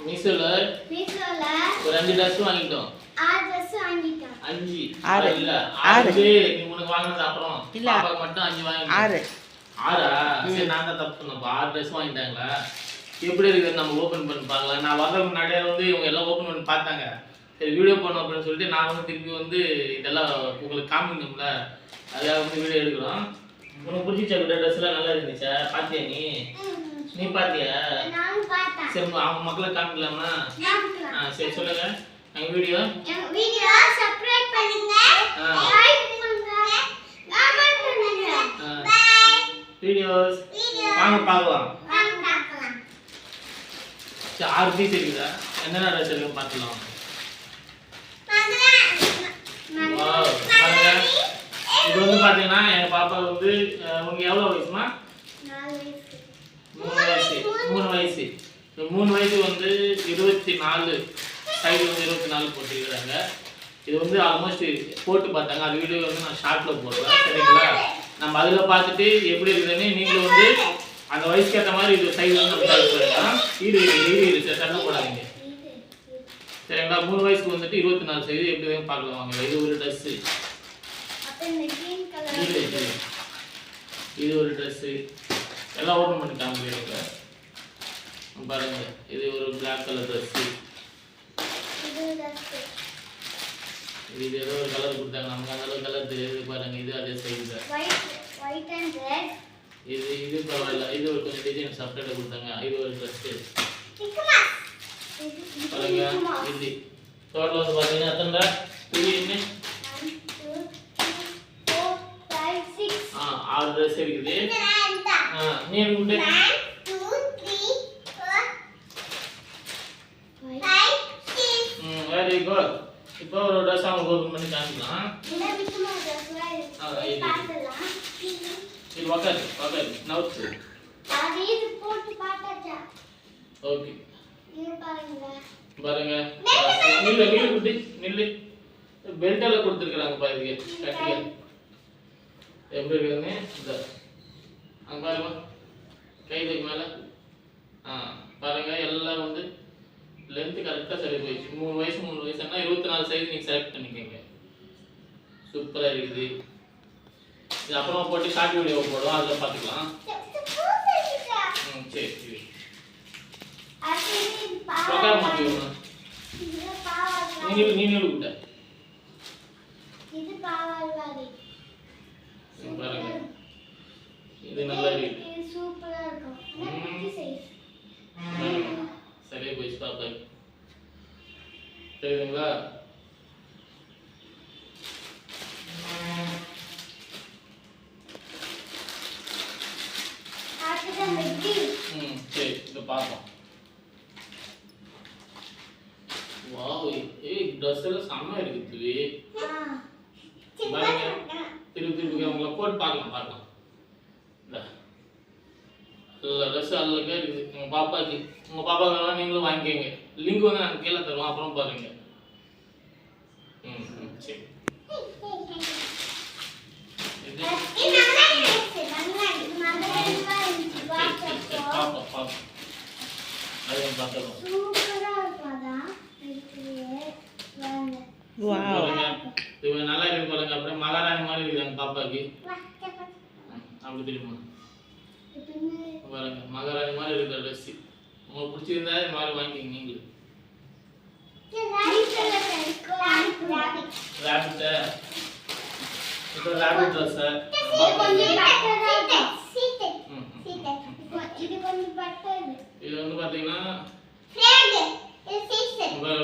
மீஷோல ஒரு 5 Dress வாங்கிட்டோம். 6 Dress வாங்கிட்டோம். 5 6 இல்ல 6 நீ உனக்கு வாங்குனது அப்புறம் பாப்பாக்கு மட்டும் 5 வாங்கிட்டோம். 6 சரி நான் தான் தப்பு சொன்னேன். 6 Dress வாங்கிட்டாங்களா? எப்படி இருக்குது நம்ம ஓபன் பண்ணி பார்க்கலாம். நான் வரதுக்கு முன்னாடியே வந்து இவங்க எல்லாம் ஓபன் பண்ணி பார்த்தாங்க. சரி வீடியோ பண்ணோம் அப்படின்னு சொல்லிட்டு நான் வந்து திருப்பி வந்து இதெல்லாம் உங்களுக்கு காமிக்கணும்ல, அதுக்காக வந்து வீடியோ எடுக்கிறோம். உனக்கு பிடிச்சிச்சா Dress எல்லாம் நல்லா இருந்துச்சா? பாத்தியா நீ பாத்தியா? நானும் பார்த்தேன். சரி அவங்க மக்களை காமிக்கலாமா? சரி சொல்லுங்க. எங்க வீடியோ சப்ஸ்கிரைப் பண்ணுங்க, லைக் பண்ணுங்க, கமெண்ட் பண்ணுங்க. பை. வீடியோஸ் வாங்க பார்க்கலாம். சரி 6 பீஸ் இருக்குதா? என்னென்ன Dress இருக்கு பார்க்கலாம். வாவ் பாருங்க. இது வந்து பாத்தீங்கன்னா எங்க பாப்பா வந்து உங்களுக்கு எவ்வளவு வயசுமா? 4 வயசு. 3 வயசு. 3 வயசு வந்து 24 சைடு வந்து 24 போட்டுருக்காங்க. இது வந்து ஆல்மோஸ்ட் போட்டு பார்த்தாங்க. அது வீடியோ வந்து நான் ஷார்ட்ல போடுறேன். சரிங்களா? நம்ம அதில் பார்த்துட்டு எப்படி இருக்குதுன்னு நீங்களும் வந்து அந்த வயசுக்கு ஏற்ற மாதிரி இது சைடு வந்து நம்ம டைப் பண்ணிடலாம். இது சண்டை போடாதீங்க. சரிங்களா? 3 வயசுக்கு வந்துட்டு 24 சைடு எப்படி வேணும் பார்க்கலாம் வாங்க. இது ஒரு Dress. இது ஒரு Dress. எல்லாம் ஓப்பன் பண்ணி காமிக்கிறீங்க பாருங்க. இது ஒரு பிளாக் கலர் Dress. இது ஏதோ ஒரு கலர் கொடுத்தாங்க. நமக்கு அந்த அளவு கலர் தெரியாது பாருங்க. இது அதே சைடு தான். White and red. இது பரவாயில்ல. இது ஒரு கொஞ்சம் டிசைன் செப்பரேட்டா கொடுத்தாங்க. இது ஒரு Dress. பாருங்க இது டோட்டல் வந்து பாத்தீங்கன்னா எத்தனை புரியுங்க? 6 Dress இருக்குது. நீ எடுத்து 1 2 3 4 5 6. Very good. இப்போ ஒரு Dress அவங்க ஓபன் பண்ணி காமிக்கலாம். இந்த விட்டுமா Dress பார்த்தலாம். இது வக்காது நவுத்து. அது போட்டு பார்த்தாச்சா? ஓகே. இது பாருங்க. பாருங்க. நில்லு பெல்ட் எல்லாம் கொடுத்திருக்காங்க பாருங்க. கட்டிங்க. எப்படி இருக்குன்னு இந்த அங்க பாருங்க. கைக்கு மேல பாருங்க எல்லாம் வந்து லெந்த் கரெக்டா சரி போயிடுச்சு. 3 வயசுன்னா 24 சைஸ் நீங்க செலக்ட் பண்ணிக்கங்க. சூப்பரா இருக்குது. இது அப்புறமா போட்டு ஷார்ட் வீடியோ போடுவோம். அதுல பாத்துக்கலாம். சரி சரி. பக்கா மாத்திடுங்க. நீங்க விட்ட. இது பாவால்வாடி. பாருங்க. இது நல்லா இருக்கு. இது சூப்பரா இருக்கும். நல்ல சைஸ். சரியா போய் ஸ்டாப் ஆகி. சரிங்களா? அடுத்து மெட்டி. சரி இத பாப்போம். வாவ் ஏய் Dress எல்லாம் செம்ம இருக்குது. பாருங்க. திருப்பி உங்களை போட்டு பார்க்கலாம். இந்த Dress அழகா இருக்குது. உங்க பாப்பாக்கு வேணா நீங்களும் வாங்கிக்கங்க. லிங்க் வந்து நான் கீழே தருவோம். அப்புறம் பாருங்க. சரி. இது நல்லா இருக்கு பாருங்க. அப்படியே மகாராணி மாதிரி இருக்குது பாப்பாக்கு. அப்படி தெரியுமா? பாருங்க மகாராணி மாதிரி இருக்கிற Dress. உங்களுக்கு பிடிச்சிருந்தா இந்த மாதிரி வாங்கிக்கங்க நீங்களும். ராபிட் இது ராபிட் Dress. இது வந்து பாத்தீங்கன்னா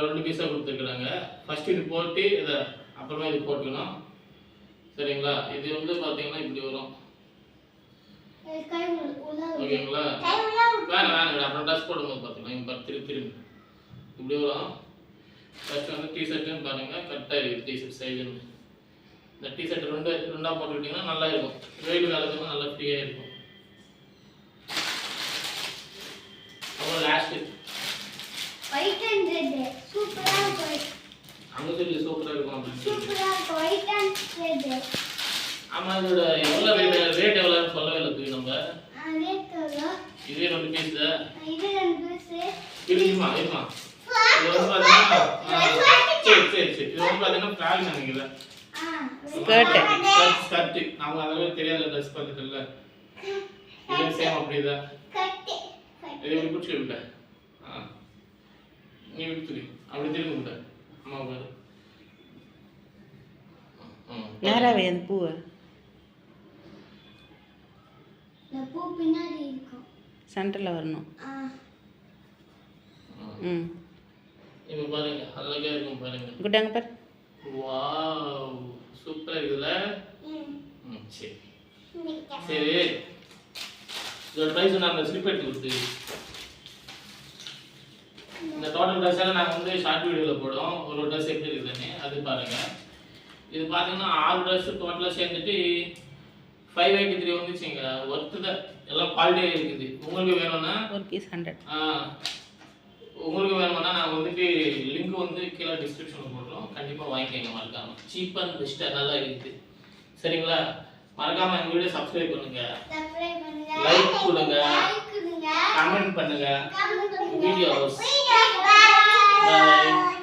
ரெண்டு பீஸா கொடுத்துருக்காங்க. ஃபர்ஸ்ட் இது போட்டு இத அப்புறமா இது போட்டுக்கணும். சரிங்களா? இது வந்து பாத்தீங்கன்னா இப்படி வரும். ஓகேங்களா? வேணாம் அப்புறம் Dress போடும்போது பாத்தீங்கன்னா இங்க திருப்பி இப்படி வரும். ஃபர்ஸ்ட் வந்து டி-ஷர்ட்னு பாருங்க. கரெக்டா இருக்கு டி-ஷர்ட் சைஸ். இந்த டி-ஷர்ட் ரெண்டா போட்டுக்கிட்டீங்கன்னா நல்லா இருக்கும். வெயில் காலத்துக்கு நல்லா ஃப்ரீயா இருக்கும். அப்புறம் லாஸ்ட் ஒயிட் அண்ட் ரெட் சூப்பரா இருக்கு. அங்க சொல்லி சூப்பரா இருக்கும் அப்படி. சூப்பரா இருக்கு ஒயிட் அண்ட் ரெட். ஆமா இதோட எவ்வளவு ரேட் எவ்வளவுன்னு சொல்லவே இல்லை நம்ம. ரேட் எவ்வளவு? இதே ரெண்டு பீஸ். இது ரெண்டு பீஸ். இருமா இருமா இது வந்து பார்த்தீங்கன்னா சரி இது வந்து பார்த்தீங்கன்னா ஃப்ராக் நினைக்கிறேன் ஸ்கர்ட் நமக்கு அதெல்லாம் தெரியாத ட்ரெஸ் பார்த்துட்டுல இது சேம் அப்படிதான் இது இப்படி பிடிச்சி விட்ட நீ விட்டுரு அப்படி திரும்ப விட்ட அம்மா பாரு நேராவே அந்த பூவை பூ பின்னாடி இருக்கும் சென்டரில் வரணும் ம் இப்போ பாருங்க அழகா இருக்கும் பாருங்க குட்டாங்க பாரு வாவ் சூப்பரா இருக்குல்ல சரி சரி இதோட ப்ரைஸ் நான் அந்த ஸ்லிப் எடுத்து கொடுத்து இந்த டோட்டல் ட்ரெஸ் எல்லாம் நாங்கள் வந்து ஷார்ட் வீடியோவில் போடுவோம் ஒரு ட்ரெஸ் எப்படி இருக்குதுன்னு அது பாருங்க இது பார்த்தீங்கன்னா 6 ட்ரெஸ் டோட்டலாக சேர்ந்துட்டு 583 வந்துச்சுங்க ஒர்த்து தான் எல்லாம் குவாலிட்டியாக இருக்குது உங்களுக்கு வேணும்னா ஒரு பீஸ் 100 உங்களுக்கு வேணும்னா நான் வந்துட்டு லிங்க் வந்து கீழே டிஸ்கிரிப்ஷனில் போடுறோம் கண்டிப்பாக வாங்கிக்கோங்க மறக்காம சீப் அண்ட் பெஸ்ட்டாக நல்லா இருக்குது சரிங்களா மறக்காம எங்கள் வீடியோ சப்ஸ்கிரைப் பண்ணுங்க லைக் கொடுங்க கமெண்ட் பண்ணுங்க வீடியோஸ் பாய்